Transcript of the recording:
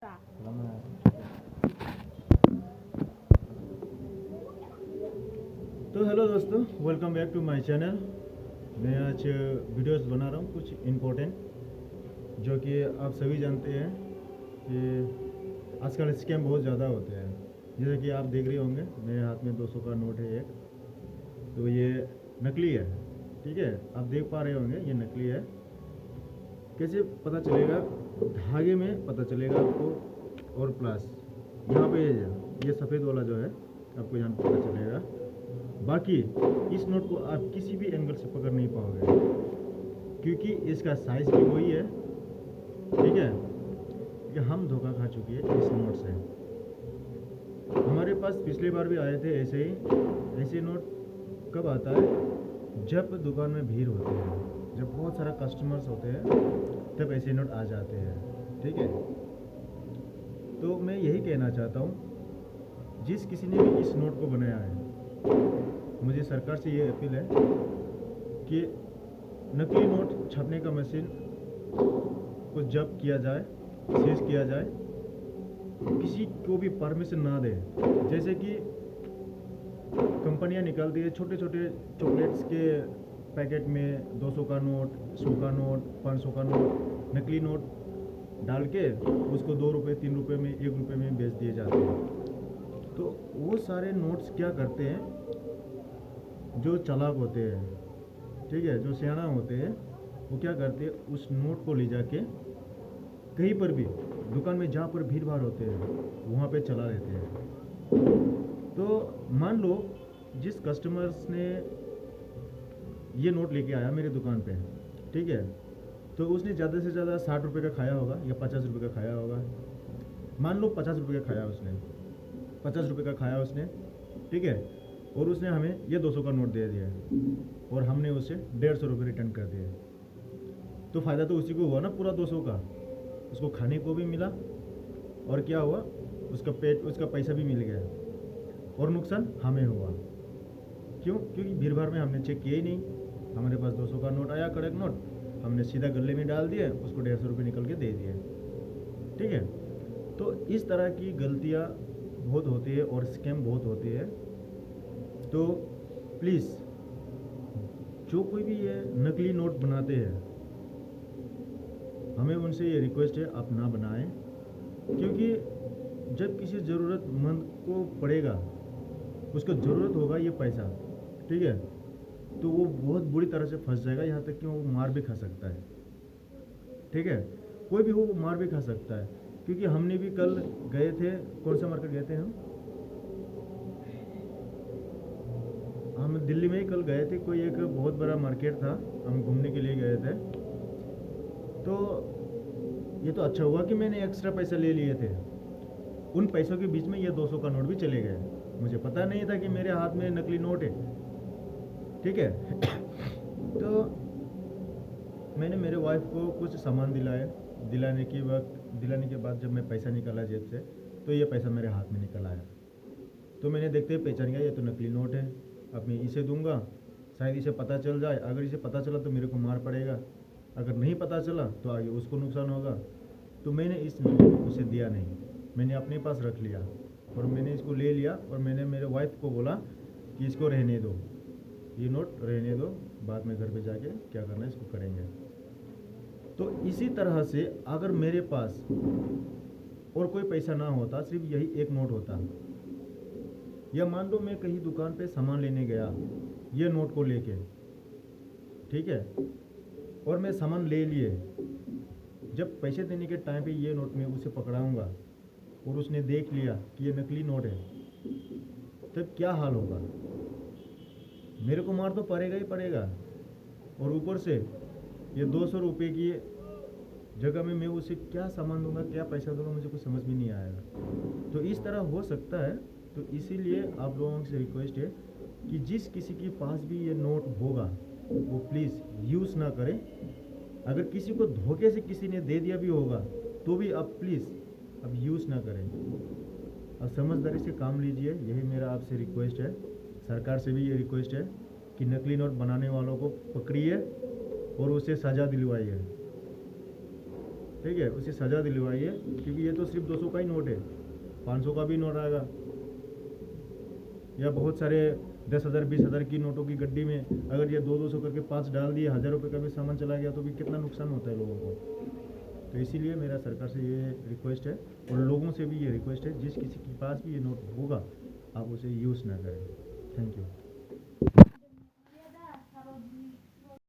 तो हेलो दोस्तों, welcome back to my channel. मैं आज वीडियोस बना रहा हूँ कुछ इम्पोर्टेंट, जो कि आप सभी जानते हैं कि आजकल स्कैम बहुत ज़्यादा होते हैं। जैसे कि आप देख रहे होंगे मेरे हाथ में 200 का नोट है एक, तो ये नकली है। ठीक है, आप देख पा रहे होंगे ये नकली है। कैसे पता चलेगा? धागे में पता चलेगा आपको, और प्लस यहाँ पे ये सफ़ेद वाला जो है आपको यहाँ पता चलेगा। बाकी इस नोट को आप किसी भी एंगल से पकड़ नहीं पाओगे, क्योंकि इसका साइज़ भी वही है। ठीक है, कि हम धोखा खा चुके हैं इस नोट से। हमारे पास पिछली बार भी आए थे ऐसे ही। ऐसे नोट कब आता है? जब दुकान में भीड़ होती है, जब बहुत सारा कस्टमर्स होते हैं, तब ऐसे नोट आ जाते हैं। ठीक है, तो मैं यही कहना चाहता हूँ, जिस किसी ने भी इस नोट को बनाया है, मुझे सरकार से ये अपील है कि नकली नोट छापने का मशीन को जब्त किया जाए, सीज किया जाए, किसी को भी परमिशन ना दे। जैसे कि कंपनियां निकालती है छोटे छोटे चॉकलेट्स के पैकेट में 200 का नोट, 100 का नोट, 500 का नोट, नकली नोट डाल के उसको 2 रुपये, 3 रुपये में, 1 रुपये में बेच दिए जाते हैं। तो वो सारे नोट्स क्या करते हैं, जो चालाक होते हैं, ठीक है, जो सियाना होते हैं, वो क्या करते हैं, उस नोट को ले जाके कहीं पर भी दुकान में जहाँ पर भीड़ भाड़ होते हैं वहाँ पे चला लेते हैं। तो मान लो जिस कस्टमर्स ने ये नोट लेके आया मेरी दुकान पे, ठीक है, तो उसने ज़्यादा से ज़्यादा 60 रुपये का खाया होगा या 50 रुपये का खाया होगा। मान लो 50 रुपये का खाया उसने, 50 रुपये का खाया उसने, ठीक है, और उसने हमें ये 200 का नोट दे दिया और हमने उसे 150 रुपये रिटर्न कर दिए। तो फ़ायदा तो उसी को हुआ ना पूरा 200 का, उसको खाने को भी मिला, और क्या हुआ, उसका पेट, उसका पैसा भी मिल गया, और नुकसान हमें हुआ। क्यों? क्योंकि भीड़ भाड़ में हमने चेक किया ही नहीं। हमारे पास 200 का नोट आया, कड़क नोट, हमने सीधा गले में डाल दिए, उसको 150 रुपये निकल के दे दिए। ठीक है, तो इस तरह की गलतियाँ बहुत होती है और स्कैम बहुत होती है। तो प्लीज़, जो कोई भी ये नकली नोट बनाते हैं, हमें उनसे ये रिक्वेस्ट है, आप ना बनाएं। क्योंकि जब किसी ज़रूरतमंद को पड़ेगा, उसको ज़रूरत होगा ये पैसा, ठीक है, तो वो बहुत बुरी तरह से फंस जाएगा, यहाँ तक कि वो मार भी खा सकता है। ठीक है, कोई भी हो वो मार भी खा सकता है। क्योंकि हमने भी कल गए थे, कौन सा मार्केट गए थे हम दिल्ली में ही कल गए थे, कोई एक बहुत बड़ा मार्केट था, हम घूमने के लिए गए थे। तो ये तो अच्छा हुआ कि मैंने एक्स्ट्रा पैसा ले लिए थे। उन पैसों के बीच में ये 200 का नोट भी चले गए। मुझे पता नहीं था कि मेरे हाथ में नकली नोट है। ठीक है तो मैंने मेरे वाइफ को कुछ सामान दिलाने के बाद जब मैं पैसा निकाला जेब से, तो ये पैसा मेरे हाथ में निकल आया। तो मैंने देखते ही पहचान गया, ये तो नकली नोट है, अब मैं इसे दूंगा, शायद इसे पता चल जाए। अगर इसे पता चला तो मेरे को मार पड़ेगा, अगर नहीं पता चला तो आगे उसको नुकसान होगा। तो मैंने इस नोट को उसे दिया नहीं, मैंने अपने पास रख लिया, और मैंने इसको ले लिया, और मैंने मेरे वाइफ को बोला कि इसको रहने दो, ये नोट रहने दो, बाद में घर पे जाके क्या करना है इसको करेंगे। तो इसी तरह से अगर मेरे पास और कोई पैसा ना होता, सिर्फ यही एक नोट होता, या मान लो मैं कहीं दुकान पे सामान लेने गया ये नोट को लेके, ठीक है, और मैं सामान ले लिए, जब पैसे देने के टाइम पे ये नोट मैं उसे पकड़ाऊंगा और उसने देख लिया कि ये नकली नोट है, तब क्या हाल होगा? मेरे को मार तो पड़ेगा ही पड़ेगा, और ऊपर से ये 200 रुपये की जगह में मैं उसे क्या सामान दूंगा, क्या पैसा दूंगा, मुझे कुछ समझ भी नहीं आएगा। तो इस तरह हो सकता है। तो इसीलिए आप लोगों से रिक्वेस्ट है कि जिस किसी के पास भी ये नोट होगा वो प्लीज़ यूज़ ना करें। अगर किसी को धोखे से किसी ने दे दिया भी होगा तो भी आप प्लीज़ अब यूज़ ना करें, अब समझदारी से काम लीजिए, यही मेरा आपसे रिक्वेस्ट है। सरकार से भी ये रिक्वेस्ट है कि नकली नोट बनाने वालों को पकड़िए और उसे सज़ा दिलवाइए। ठीक है, उसे सज़ा दिलवाइए, क्योंकि ये तो सिर्फ 200 का ही नोट है, 500 का भी नोट आएगा, या बहुत सारे 10,000 20,000 की नोटों की गड्डी में अगर ये 200 करके 5 डाल दिए, 1,000 रुपये का भी सामान चला गया तो भी कितना नुकसान होता है लोगों को। तो इसीलिए मेरा सरकार से ये रिक्वेस्ट है, और लोगों से भी ये रिक्वेस्ट है, जिस किसी के पास भी ये नोट होगा आप उसे यूज़ ना करें। Thank you.